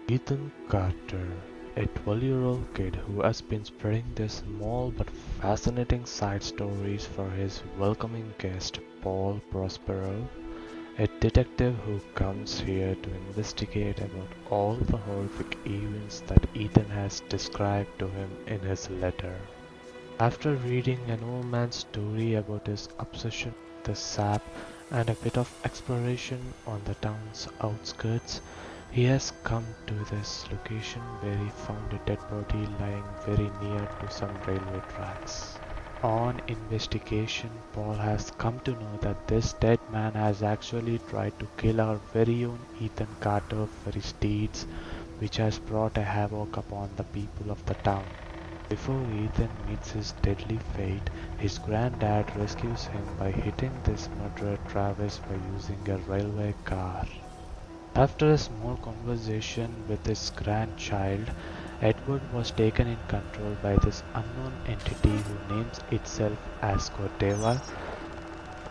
Ethan Carter, a 12-year-old kid who has been spreading their small but fascinating side stories for his welcoming guest, Paul Prospero, a detective who comes here to investigate about all the horrific events that Ethan has described to him in his letter. After reading an old man's story about his obsession with the sap and a bit of exploration on the town's outskirts, he has come to this location where he found a dead body lying very near to some railway tracks. On investigation, Paul has come to know that this dead man has actually tried to kill our very own Ethan Carter for his deeds, which has brought a havoc upon the people of the town. Before Ethan meets his deadly fate, his granddad rescues him by hitting this murderer Travis by using a railway car. After a small conversation with his grandchild, Edward was taken in control by this unknown entity who names itself as Cordova,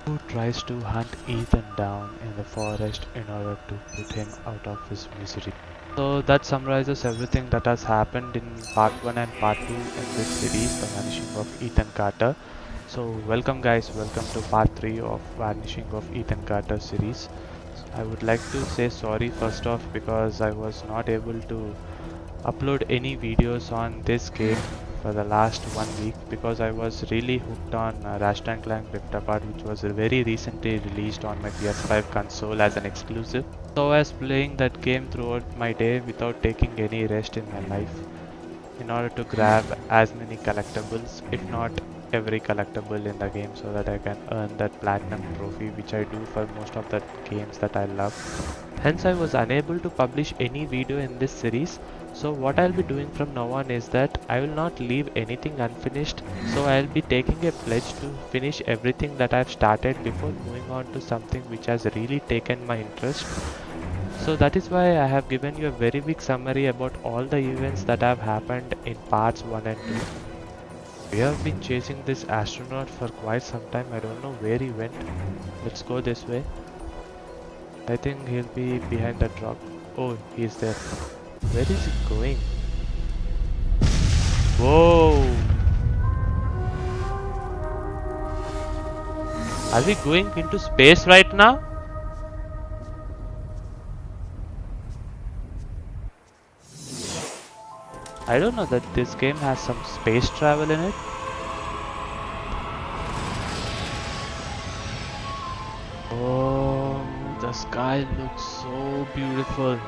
who tries to hunt Ethan down in the forest in order to put him out of his misery. So that summarizes everything that has happened in part 1 and part 2 in this series, The Vanishing of Ethan Carter. So welcome guys, welcome to part 3 of Vanishing of Ethan Carter series. I would like to say sorry first off because I was not able to upload any videos on this game for the last 1 week because I was really hooked on Ratchet & Clank Rift Apart, which was very recently released on my PS5 console as an exclusive. So I was playing that game throughout my day without taking any rest in my life in order to grab as many collectibles, if not every collectible in the game, so that I can earn that platinum trophy, which I do for most of the games that I love. Hence I was unable to publish any video in this series. So what I'll be doing from now on is that I will not leave anything unfinished. So I'll be taking a pledge to finish everything that I've started before moving on to something which has really taken my interest. So that is why I have given you a very big summary about all the events that have happened in parts 1 and 2. We have been chasing this astronaut for quite some time. I don't know where he went. Let's go this way. I think he'll be behind that rock. Oh, he's there. Where is he going? Whoa! Are we going into space right now? I don't know that this game has some space travel in it. Oh, the sky looks so beautiful.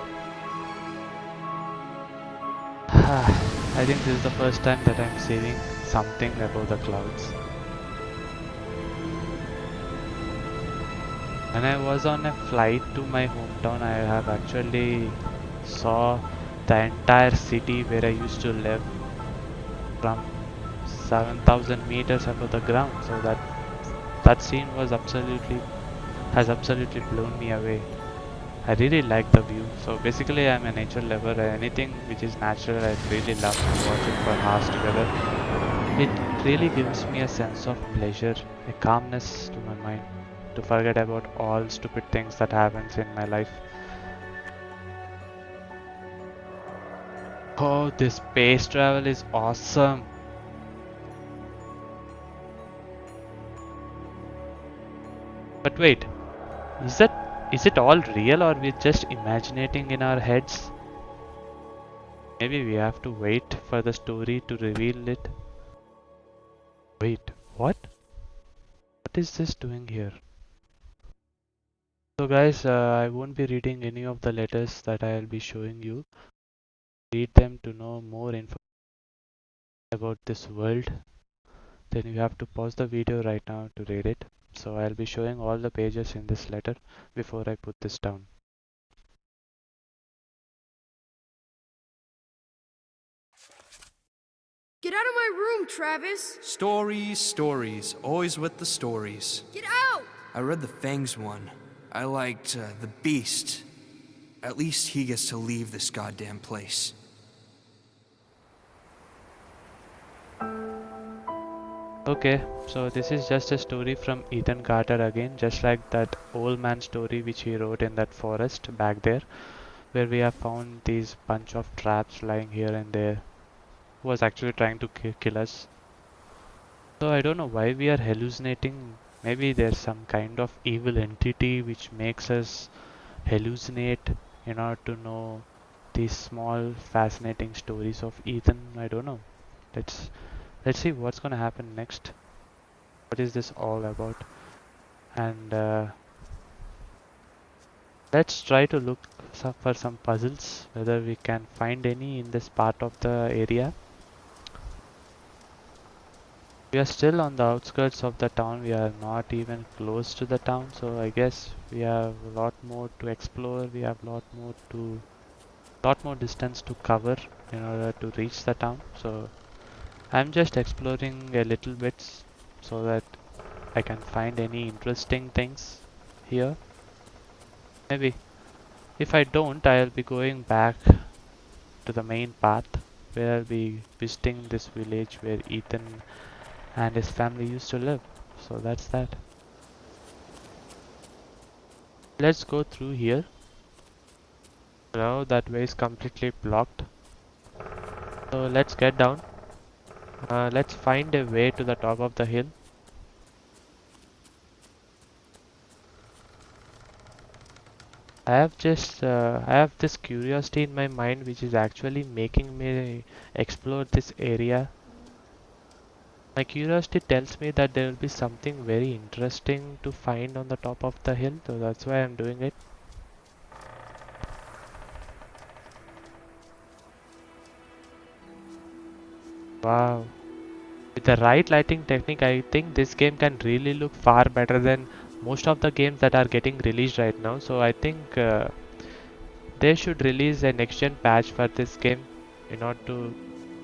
I think this is the first time that I'm seeing something above the clouds. When I was on a flight to my hometown, I have actually saw the entire city where I used to live from 7,000 meters above the ground. So that scene was has absolutely blown me away. I really like the view. So basically I'm a nature lover. Anything which is natural I really love to watch it for hours together. It really gives me a sense of pleasure, a calmness to my mind, to forget about all stupid things that happens in my life. Oh, this space travel is awesome. But wait, is it all real or we're just imagining in our heads? Maybe we have to wait for the story to reveal it. Wait, what? What is this doing here? So guys, I won't be reading any of the letters that I'll be showing you. Read them to know more information about this world. Then you have to pause the video right now to read it. So I'll be showing all the pages in this letter before I put this down. Get out of my room, Travis! Stories, stories, always with the stories. Get out! I read the Fangs one. I liked the Beast. At least he gets to leave this goddamn place. Okay, so this is just a story from Ethan Carter again, just like that old man story which he wrote in that forest back there. where we have found these bunch of traps lying here and there, who was actually trying to kill us. So I don't know why we are hallucinating. Maybe there's some kind of evil entity which makes us hallucinate in order to know these small fascinating stories of Ethan. I don't know. Let's let's see what's gonna happen next. What is this all about? And let's try to look for some puzzles, whether we can find any in this part of the area. We are still on the outskirts of the town. We are not even close to the town, so I guess we have a lot more to explore. We have lot more distance to cover in order to reach the town. So I'm just exploring a little bit so that I can find any interesting things here. Maybe if I don't, I'll be going back to the main path where I'll be visiting this village where Ethan and his family used to live. So that's that. Let's go through here. Now that way is completely blocked. So let's get down. Let's find a way to the top of the hill. I have this curiosity in my mind which is actually making me explore this area. My curiosity tells me that there will be something very interesting to find on the top of the hill, so that's why I'm doing it. Wow. With the right lighting technique, I think this game can really look far better than most of the games that are getting released right now. So I think they should release a next gen patch for this game in order to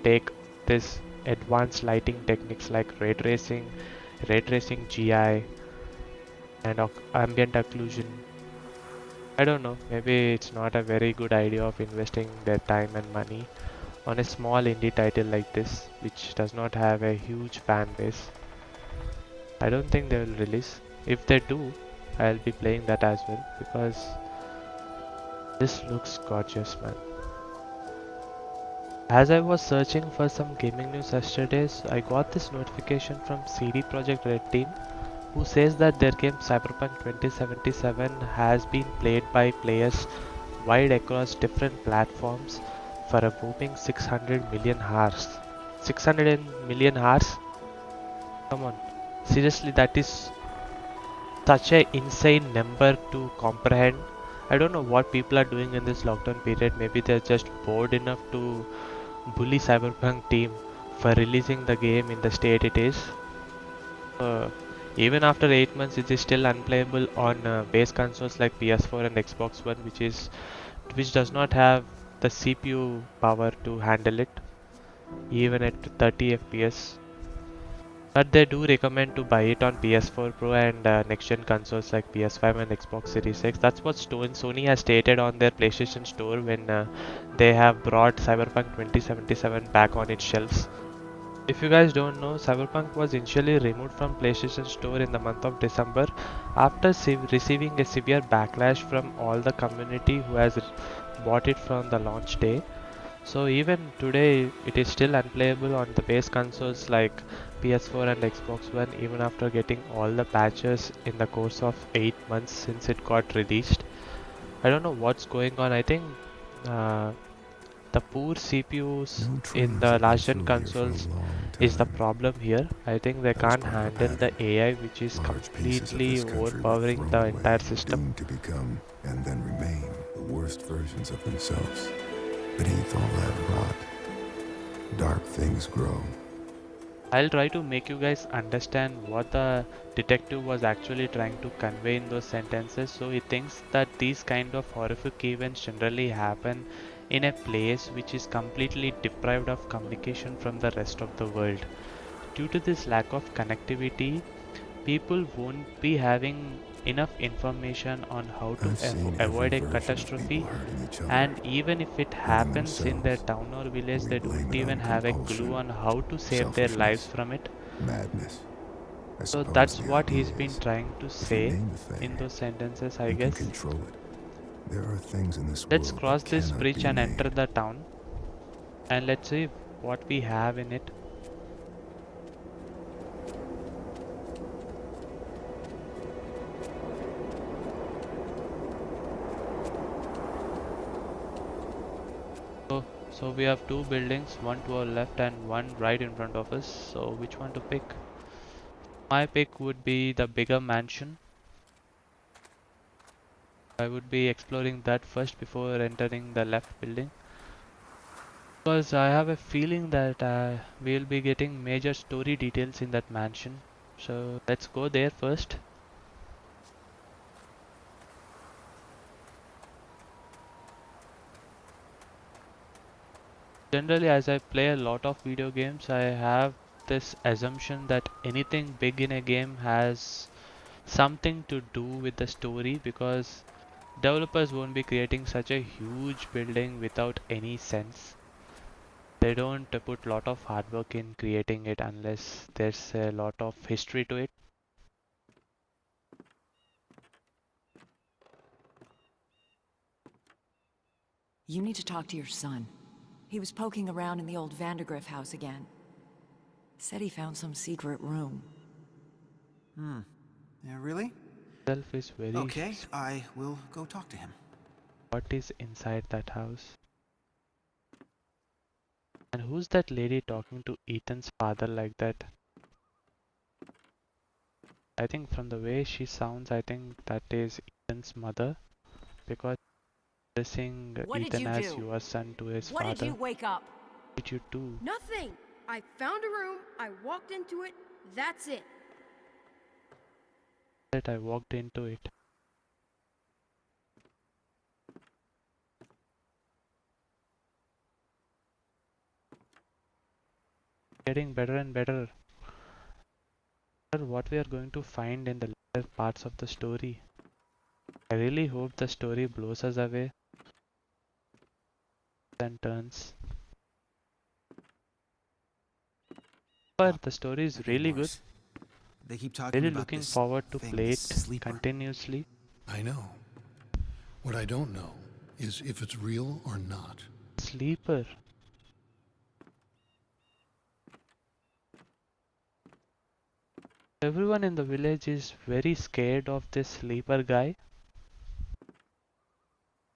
take this advanced lighting techniques like ray tracing GI, and ambient occlusion. I don't know, maybe it's not a very good idea of investing their time and money on a small indie title like this, which does not have a huge fan base. I don't think they will release. If they do, I'll be playing that as well because this looks gorgeous, man. As I was searching for some gaming news yesterday, I got this notification from CD Projekt Red team who says that their game Cyberpunk 2077 has been played by players wide across different platforms for a whopping 600 million hours. 600 million hours? Come on. Seriously, that is such a insane number to comprehend. I don't know what people are doing in this lockdown period. Maybe they're just bored enough to bully Cyberpunk team for releasing the game in the state it is. Uh, Even after 8 months, it is still unplayable on base consoles like PS4 and Xbox One, which does not have the CPU power to handle it, even at 30 FPS. But they do recommend to buy it on PS4 Pro and next-gen consoles like PS5 and Xbox Series X. That's what Sony has stated on their PlayStation Store when they have brought Cyberpunk 2077 back on its shelves. If you guys don't know, Cyberpunk was initially removed from PlayStation Store in the month of December after receiving a severe backlash from all the community who has bought it from the launch day. So even today, it is still unplayable on the base consoles like PS4 and Xbox One even after getting all the patches in the course of 8 months since it got released. I don't know what's going on. I think uh, the poor CPUs No in trains the have been last gen through here for a consoles long is the time. problem here. I think they That was can't part of a handle the pattern. AI which is Large pieces of completely this country were overpowering thrown the away, entire system. doomed to become, and then remain, the worst versions of themselves. Beneath all that rot, dark things grow. I'll try to make you guys understand what the detective was actually trying to convey in those sentences. So he thinks that these kind of horrific events generally happen in a place which is completely deprived of communication from the rest of the world. Due to this lack of connectivity, people won't be having enough information on how to I've seen every avoid a version of people catastrophe, hurting each other, and even if it hurting happens in their themselves. town or village, they We blame don't it even on have a clue compulsion, on how to save their lives selfishness, from it. madness. I So suppose that's the what idea he's been is, trying to if you say name the in thing, those sentences, I you can guess. control it. There are things in this Let's world that cross this cannot bridge be and enter made. the town, and let's see what we have in it. So we have two buildings, one to our left and one right in front of us. So which one to pick? My pick would be the bigger mansion. I would be exploring that first before entering the left building. Because I have a feeling that we'll be getting major story details in that mansion. So let's go there first. Generally, as I play a lot of video games, I have this assumption that anything big in a game has something to do with the story, because developers won't be creating such a huge building without any sense. They don't put a lot of hard work in creating it unless there's a lot of history to it. You need to talk to your son. He was poking around in the old Vandergriff house again. Said he found some secret room. Yeah, really? Itself is very Okay, I will go talk to him. what is inside that house. And who's that lady talking to Ethan's father like that? I think from the way she sounds, I think that is Ethan's mother, because addressing What did Ethan you as do? your son to his What did father. you wake up? What did you do? Nothing. I found a room, I walked into it, that's it. That I walked into it. Getting better and better. What we are going to find in the later parts of the story. I really hope the story blows us away and turns. But the story is Again, really good. Morris. They keep talking Really about looking this forward to thing, play this it sleeper. continuously. I know. What I don't know is if it's real or not. Sleeper. Everyone in the village is very scared of this sleeper guy.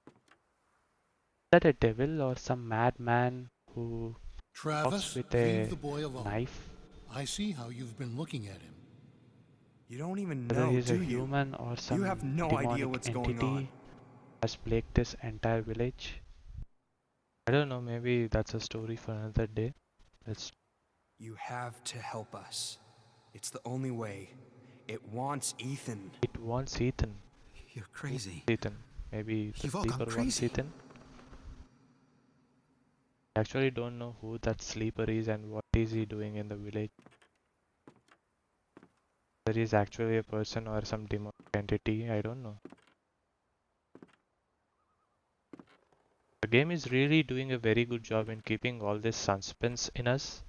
Is that a devil or some madman who walks Travis, with leave a the boy alone. knife? I see how you've been looking at him. You don't even Whether know, he's a do you? human or You have some no idea demonic what's going on. entity has plagued this entire village. I don't know, maybe that's a story for another day. Let's. You have to help us. It's the only way. It wants Ethan. It wants Ethan. You're crazy. Ethan. Maybe the You've all gone sleeper wants crazy. Ethan. I actually don't know who that sleeper is and what is he doing in the village. Whether he's actually a person or some demonic entity, I don't know. The game is really doing a very good job in keeping all this suspense in us.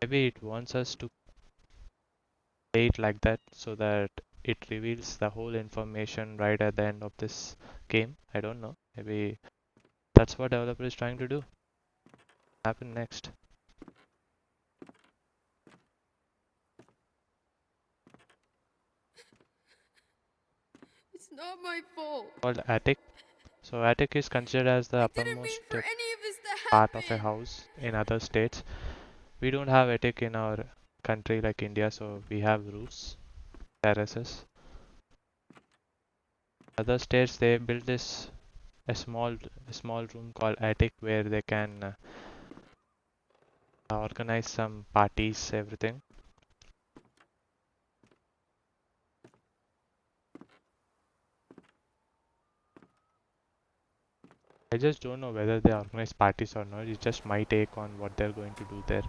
Maybe it wants us to play it like that so that it reveals the whole information right at the end of this game. I don't know. Maybe that's what developer is trying to do. Happen next. It's not my fault. Called attic. So attic is considered as the I didn't mean uppermost for any of this to part of a happen. house in other states. We don't have attic in our country like India, so we have roofs, terraces. Other states they build this a small room called attic where they can organize some parties, everything. I just don't know whether they organize parties or not. It's just my take on what they're going to do there.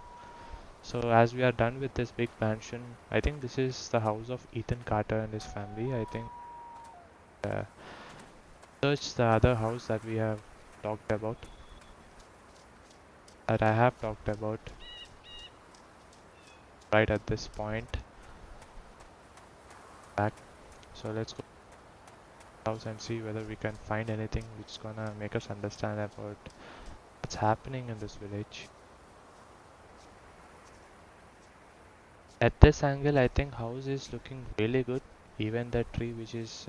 So as we are done with this big mansion, I think this is the house of Ethan Carter and his family. I think uh, search the other house that we have talked about, that I have talked about right at this point back. So let's go. house and see whether we can find anything which is gonna make us understand about what's happening in this village. At this angle, I think house is looking really good. Even the tree which is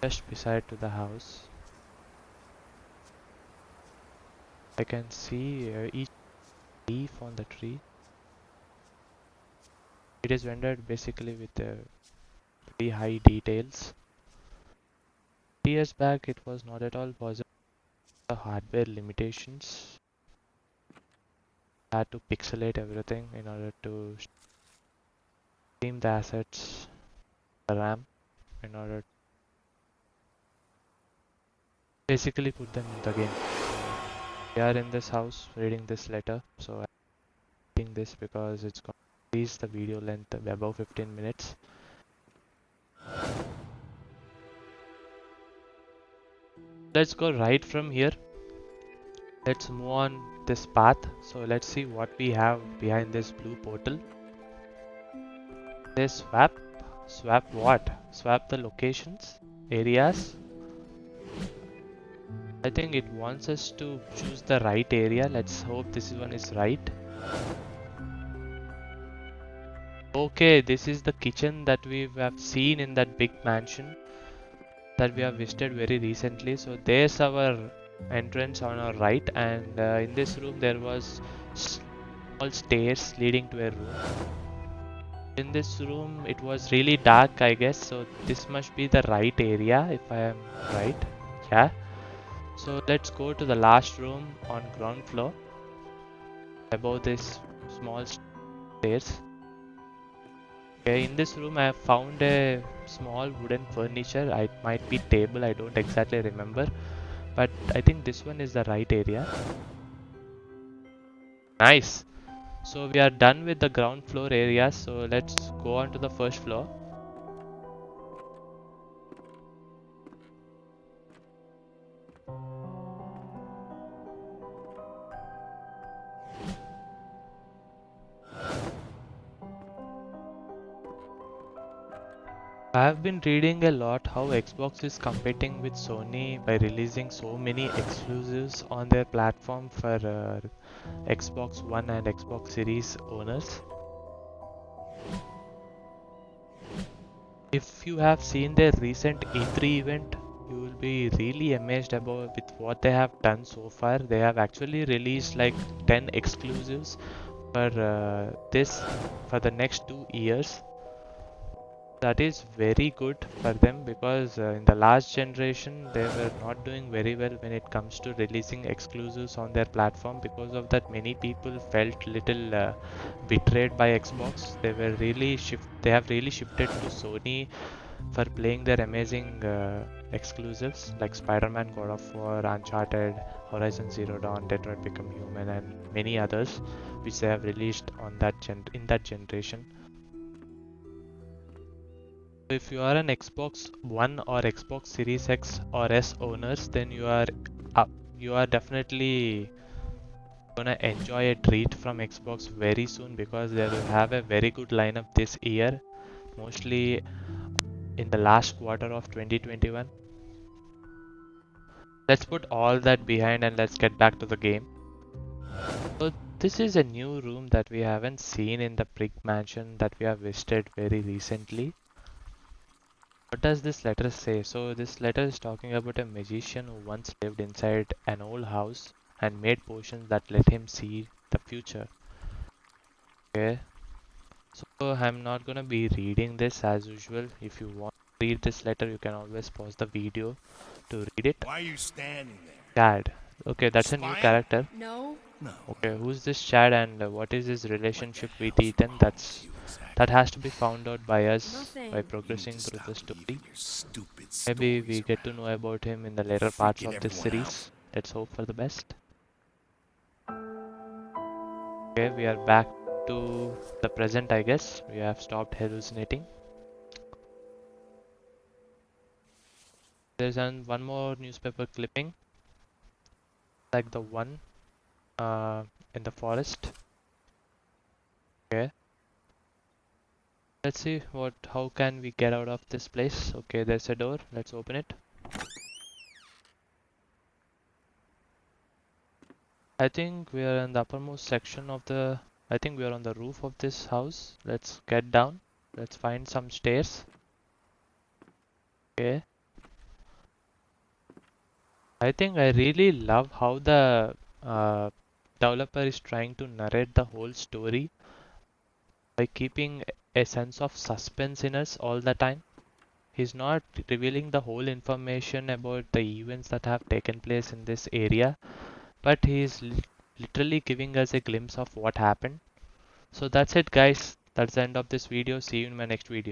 just beside to the house, I can see each leaf on the tree. It is rendered basically with very high details. 3 years back, it was not at all possible. The hardware limitations had to pixelate everything in order to stream the assets, the RAM, in order to basically put them in the game. We are in this house reading this letter, so I'm reading this because it's going to increase the video length above 15 minutes. Let's go right from here. Let's move on this path. So let's see what we have behind this blue portal. They swap. Swap what? Swap the locations, areas. I think it wants us to choose the right area. Let's hope this one is right. Okay, this is the kitchen that we have seen in that big mansion that we have visited very recently. So there's our entrance on our right, and in this room there was small stairs leading to a room. In this room it was really dark, I guess, so this must be the right area if I am right. Yeah, so let's go to the last room on ground floor above this small stairs. Okay, in this room I have found a small wooden furniture. It might be table, I don't exactly remember, but I think this one is the right area. Nice. So we are done with the ground floor areas, so let's go on to the first floor. I have been reading a lot how Xbox is competing with Sony by releasing so many exclusives on their platform for Xbox One and Xbox Series owners. If you have seen their recent E3 event, you will be really amazed about with what they have done so far. They have actually released like 10 exclusives for for the next 2 years. That is very good for them because in the last generation they were not doing very well when it comes to releasing exclusives on their platform. Because of that, many people felt little betrayed by Xbox. They have really shifted to Sony for playing their amazing exclusives like Spider-Man, God of War, Uncharted, Horizon Zero Dawn, Detroit Become Human, and many others which they have released on in that generation. If you are an Xbox One or Xbox Series X or S owners, then you are definitely gonna enjoy a treat from Xbox very soon because they will have a very good lineup this year, mostly in the last quarter of 2021. Let's put all that behind and let's get back to the game. So this is a new room that we haven't seen in the brick mansion that we have visited very recently. What does this letter say? So this letter is talking about a magician who once lived inside an old house and made potions that let him see the future. Okay, so I'm not gonna be reading this as usual. If you want to read this letter, you can always pause the video to read it. Why are you standing there? Chad. Okay, that's a new Spying? character. No. No. Okay, who's this Chad and what is his What relationship the with hell's Ethan? wrong with you That exactly? has to be found out by us by Nothing. You need progressing to through stop the story. leaving your stupid Maybe stories we get to around. know about him in the You're later parts freaking of this everyone out. series. Let's hope for the best. Okay, we are back to the present, I guess. We have stopped hallucinating. There's one more newspaper clipping, like the one uh, in the forest. Okay. Let's see how can we get out of this place. Okay, there's a door. Let's open it. I think we are in the uppermost section of the... I think we are on the roof of this house. Let's get down. Let's find some stairs. Okay. I think I really love how the uh, developer is trying to narrate the whole story by keeping a sense of suspense in us all the time. He's not revealing the whole information about the events that have taken place in this area, but he is literally giving us a glimpse of what happened. So that's it, guys. That's the end of this video. See you in my next video.